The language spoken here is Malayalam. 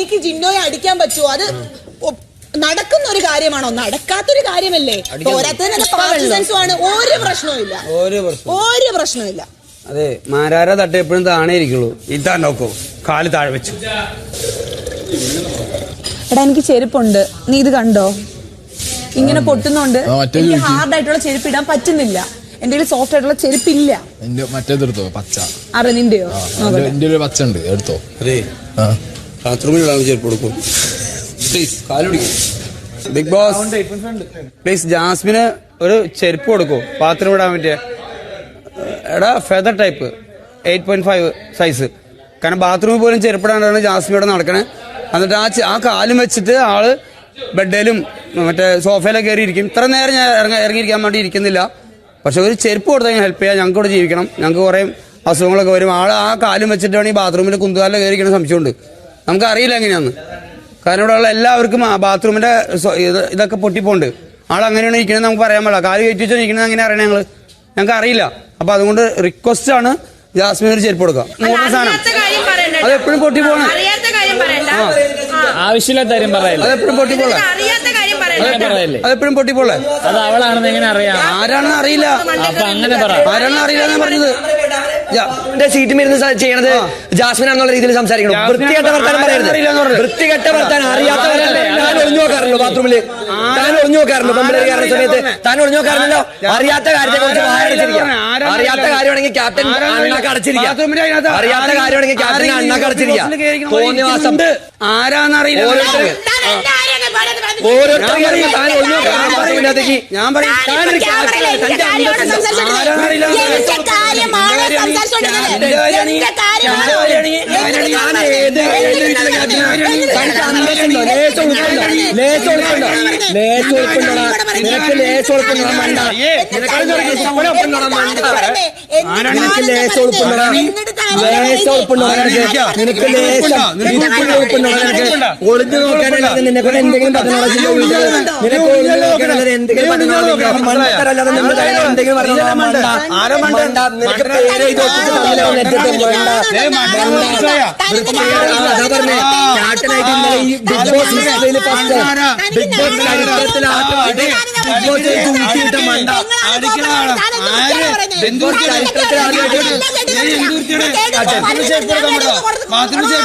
എനിക്ക് ജിന്നോയെ അടിക്കാൻ പറ്റുമോ? അത് നടക്കുന്ന ഒരു കാര്യമാണോ? നടക്കാത്തൊരു കാര്യമല്ലേ? പോരാത്തതിന് ഒരു പ്രശ്നവും. അതെ, മാരാര തട്ട് എപ്പോഴും താണേ ഇരിക്കുള്ളൂ. ഇതാ നോക്കൂ, കാല് താഴെ വെച്ചു. എടാ, എനിക്ക് ചെരുപ്പുണ്ട്, നീ ഇത് കണ്ടോ? ഇങ്ങനെ പൊട്ടുന്നോണ്ട് എനിക്ക് ഹാർഡ് ആയിട്ടുള്ള ചെരുപ്പ് ഇടാൻ പറ്റുന്നില്ല. എന്റെ സോഫ്റ്റ് ആയിട്ടുള്ള ചെരുപ്പില്ല. മറ്റേതെടുത്തോ, പച്ച. അതെ, നിന്റെയോ? എന്റെ ഒരു പച്ച ഉണ്ട്, എടുത്തോ. ബാത്റൂമിൽ ചെരുപ്പ് കൊടുക്കും പ്ലീസ്. ബിഗ് ബോസ് പ്ലീസ്, ജാസ്മിന് ഒരു ചെരുപ്പ് കൊടുക്കൂ ബാത്റൂം ഇടാൻ പറ്റിയ. എടാ, ഫെദർ ടൈപ്പ് 8.5 സൈസ്. കാരണം ബാത്റൂമിൽ പോലും ചെരുപ്പിടാണ്ടാണ് ജാസ്മിൻ ഇവിടെ നടക്കണേ. എന്നിട്ട് ആ കാലും വെച്ചിട്ട് ആള് ബെഡിലും മറ്റേ സോഫയിലൊക്കെ കയറി ഇരിക്കും. ഇത്ര നേരം ഞാൻ ഇറങ്ങിയിരിക്കാൻ വേണ്ടി ഇരിക്കുന്നില്ല. പക്ഷെ ഒരു ചെരുപ്പ് കൊടുത്താൽ ഹെൽപ്പ് ചെയ്യാം. ഞങ്ങൾക്ക് ഇവിടെ ജീവിക്കണം. ഞങ്ങൾക്ക് കുറേ അസുഖങ്ങളൊക്കെ വരും. ആൾ ആ കാലും വെച്ചിട്ടാണ് ഈ ബാത്റൂമിൽ കുന്തുകാലിൽ കയറിയിരിക്കുന്ന സംശയമുണ്ട്. നമുക്ക് അറിയില്ല എങ്ങനെയാന്ന്. കാരണം ഇവിടെ ഉള്ള എല്ലാവർക്കും ബാത്റൂമിന്റെ ഇതൊക്കെ പൊട്ടിപ്പോണ്ട്. ആൾ അങ്ങനെയാണ് ഇരിക്കുന്നത് നമുക്ക് പറയാൻ പാടില്ല. കാല് കയറ്റി വെച്ചാൽ ഇരിക്കുന്നത് അങ്ങനെ അറിയണേ ഞങ്ങൾക്ക് അറിയില്ല. അപ്പൊ അതുകൊണ്ട് റിക്വസ്റ്റ് ആണ് ജാസ്മിൻ ഒരു ചെരുപ്പ് കൊടുക്കുക. സാധനം അത് എപ്പോഴും പൊട്ടി പോകണം. ആവശ്യമില്ലാത്ത കാര്യം പറയല്ലേ. അതെപ്പോഴും പൊട്ടിപ്പോളെ. അതെപ്പോഴും പൊട്ടിപ്പോളെ. അത് അവളാണെന്ന് എങ്ങനെ അറിയാം? ആരാണെന്ന് അറിയില്ല. അപ്പൊ അങ്ങനെ പറ. ആരാണെന്ന് അറിയില്ല എന്ന് പറഞ്ഞത്. സീറ്റ് ഇരുന്ന് ചെയ്യണത് ജാസ്മിൻ ആണെന്നുള്ള രീതിയിൽ സംസാരിക്കണം. വൃത്തികെട്ട വർത്താനം പറയരുത്. വൃത്തികെട്ട വർത്താനം അറിയാത്ത താൻ ഒളിഞ്ഞു നോക്കാറുള്ളൂ. ബാത്റൂമില് താൻ ഒളിഞ്ഞു നോക്കാറുള്ളൂ. പെമ്പിളേരി കയറുന്ന സമയത്ത് താൻ ഒളിഞ്ഞു നോക്കാറില്ലല്ലോ. അറിയാത്ത കാര്യത്തെ കുറിച്ച് വായടച്ചിരിക്കാം. അറിയാത്ത കാര്യമാണെങ്കിൽ ക്യാപ്റ്റൻ അണ്ണാക്ക് അടച്ചിരിക്കാം. അറിയാത്ത കാര്യമാണെങ്കിൽ ക്യാപ്റ്റൻ അണ്ണാക്ക് അടച്ചിരിക്കാം. തോന്നിവാസം ആരാന്നറിയില്ല. ഓരോരുത്തരും താൻ ഒളിഞ്ഞു നോക്കാറില്ലാത്തേക്ക് ഞാൻ പറയും. ഒളിഞ്ഞു നോക്കാനല്ലാതെ നിന്നെ കൊണ്ട് എന്തെങ്കിലും പറ്റുന്നോളാം. നിനക്ക് ഒളിഞ്ഞു നോക്കാനല്ലാതെ എന്തെങ്കിലും പറ്റുന്നോളാം. എന്തെങ്കിലും ബാത്റൂമിൽ